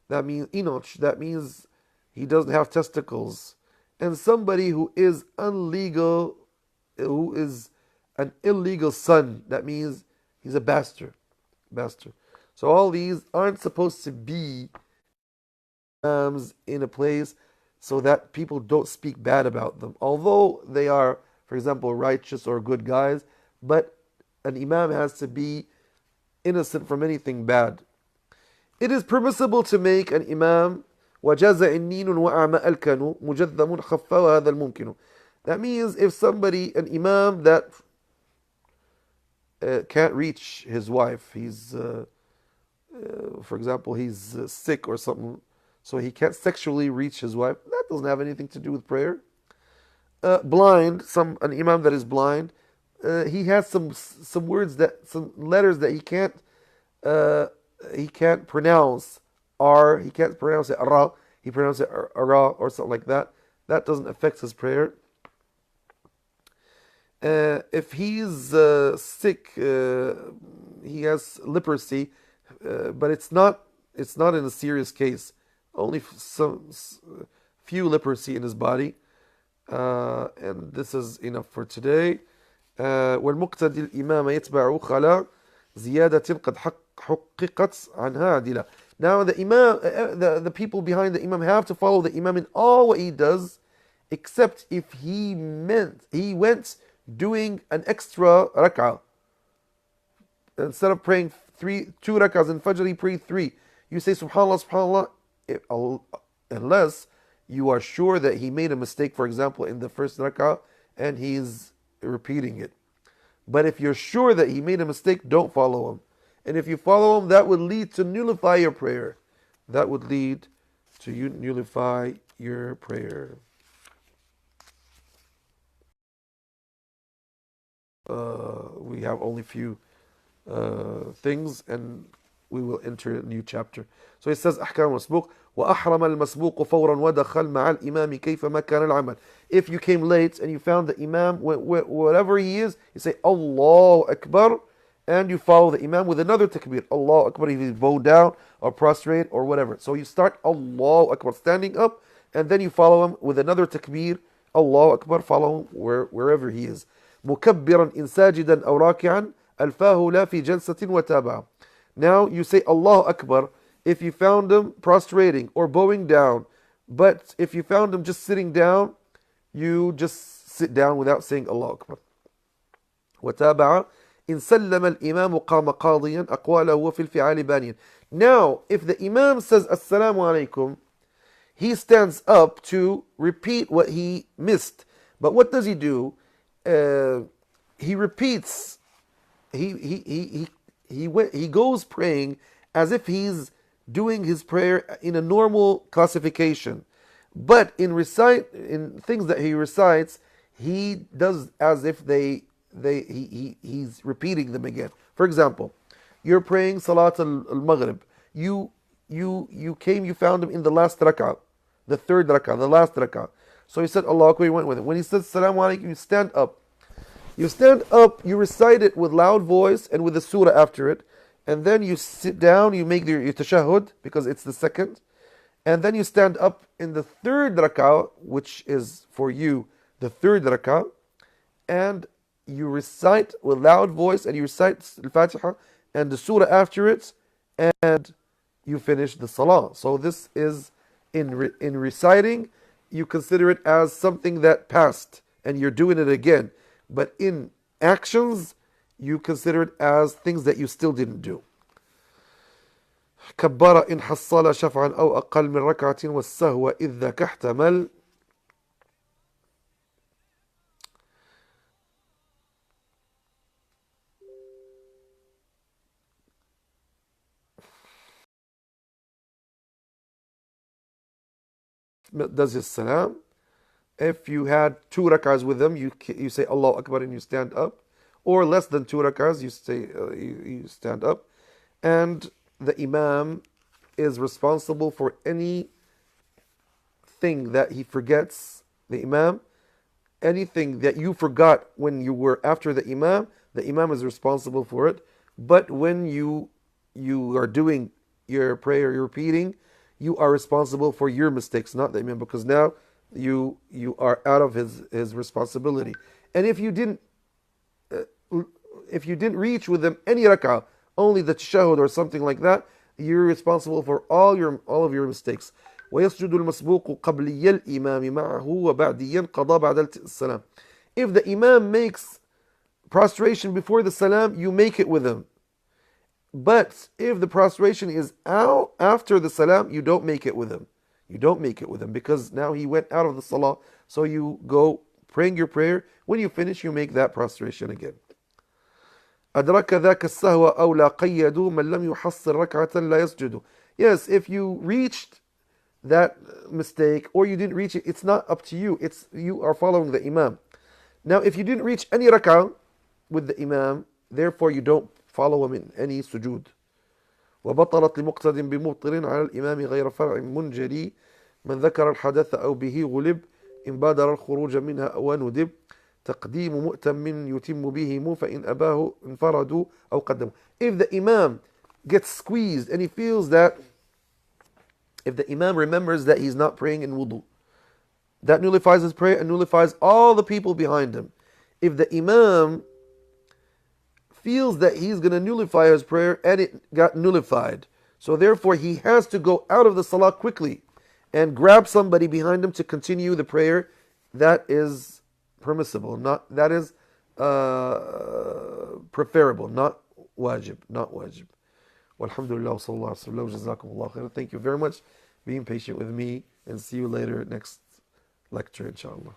that means he doesn't have testicles, and somebody who is illegal, who is an illegal son, that means he's a bastard. So all these aren't supposed to be in a place so that people don't speak bad about them, although they are, for example, righteous or good guys. But an imam has to be innocent from anything bad. It is permissible to make an imam وجاز إنين وأعمى الكن مجذم خف وهذا الممكن. That means if somebody, an imam that can't reach his wife, for example, he's sick or something, so he can't sexually reach his wife, that doesn't have anything to do with prayer. Blind, an imam that is blind, he has some words some letters that he can't pronounce. He can't pronounce it ra, he pronounces it ra or something like that. That doesn't affect his prayer. If he's sick, he has leprosy, but it's not in a serious case. Only some few leprosy in his body, and this is enough for today. والمقتدي الإمام يتبع خلا زيادة قد حققت عنها عدلة. Now the imam, the people behind the imam have to follow the imam in all what he does, except if he went doing an extra rak'ah. Instead of praying 2 rak'ahs in Fajr, he prayed 3. You say Subhanallah, Subhanallah, unless you are sure that he made a mistake, for example, in the first rak'ah, and he's repeating it. But if you're sure that he made a mistake, don't follow him. And if you follow him, that would lead to nullify your prayer. That would lead to you nullify your prayer. We have only few things, and we will enter a new chapter. So it says أحكام المسبوق وأحرم المسبوق فورا ودخل مع الإمام كيفما كان العمل. If you came late and you found the imam, whatever he is, you say Allahu Akbar, and you follow the imam with another takbir. Allahu Akbar if he's bowed down or prostrate or whatever. So you start Allahu Akbar standing up, and then you follow him with another takbir. Allahu Akbar, follow him wherever he is. مكبرا إن ساجدا أو راكعا ألفاه لا في جلسة وتابعه. Now you say Allahu Akbar if you found him prostrating or bowing down, but if you found him just sitting down, you just sit down without saying Allahu Akbar. وتابعه إن سلم الإمام قام قاضيا أقواله وفي الفعال بانيا. Now, if the imam says Assalamu alaikum, he stands up to repeat what he missed. But what does he do? He repeats. He goes praying as if he's doing his prayer in a normal classification. But in things that he recites, he does as if he's repeating them again. For example, you're praying Salat al-Maghrib. You found him in the last rak'ah, the third rak'ah, the last rak'ah. So he said Allah Akbar, you went with it. When he says Assalamu alaikum, you stand up. You stand up, you recite it with loud voice and with the surah after it, and then you sit down, you make your tashahhud, because it's the second, and then you stand up in the third rak'ah, which is for you the third rak'ah, and you recite with loud voice, and you recite al-Fatiha and the surah after it, and you finish the salah. So this is, in reciting, you consider it as something that passed, and you're doing it again. But in actions, you consider it as things that you still didn't do. كبر إن حصل شفعا أو أقل من ركعة والسهو إذ ذاك احتمل. Does his salam. If you had 2 rak'ahs with them, you say Allahu Akbar and you stand up. Or less than 2 rak'ahs, you stand up. And the imam is responsible for any thing that he forgets. The imam, anything that you forgot when you were after the imam is responsible for it. But when you are doing your prayer, you're repeating, you are responsible for your mistakes, not the imam, because now you are out of his responsibility. And if you didn't reach with them any rak'ah, only the tashahhud or something like that, you're responsible for all of your mistakes. ويسجد المسبوق قبلي الإمام معه وبعديا قضى بعد السلام. If the imam makes prostration before the salam, you make it with him. But if the prostration is out after the salam, you don't make it with him. You don't make it with him because now he went out of the salah. So you go praying your prayer. When you finish, you make that prostration again. أدرك ذاك السهو أو لا قيد من لم يحصل ركعة لا يسجد. Yes, if you reached that mistake or you didn't reach it, it's not up to you. It's you are following the imam. Now, if you didn't reach any rak'ah with the imam, therefore you don't follow him in any sujood. وبطلت لمقتد بمبطل على الإمام غير فرع منجلي من ذكر الحدث أو به غلب إن بادر الخروج منها أو ندب تقديم مؤتم يتم بهم فإن أباه انفردوا أو قدموا. If the imam gets squeezed and he feels that, if the imam remembers that he's not praying in wudu, that nullifies his prayer and nullifies all the people behind him. If the imam feels that he's going to nullify his prayer and it got nullified, so therefore he has to go out of the salah quickly and grab somebody behind him to continue the prayer, that is permissible, not that is preferable, not wajib, not wajib. Walhamdulillah, sallallahu alaihi wasallam, jazakumullah khairan. Thank you very much for being patient with me, and see you later next lecture, inshallah.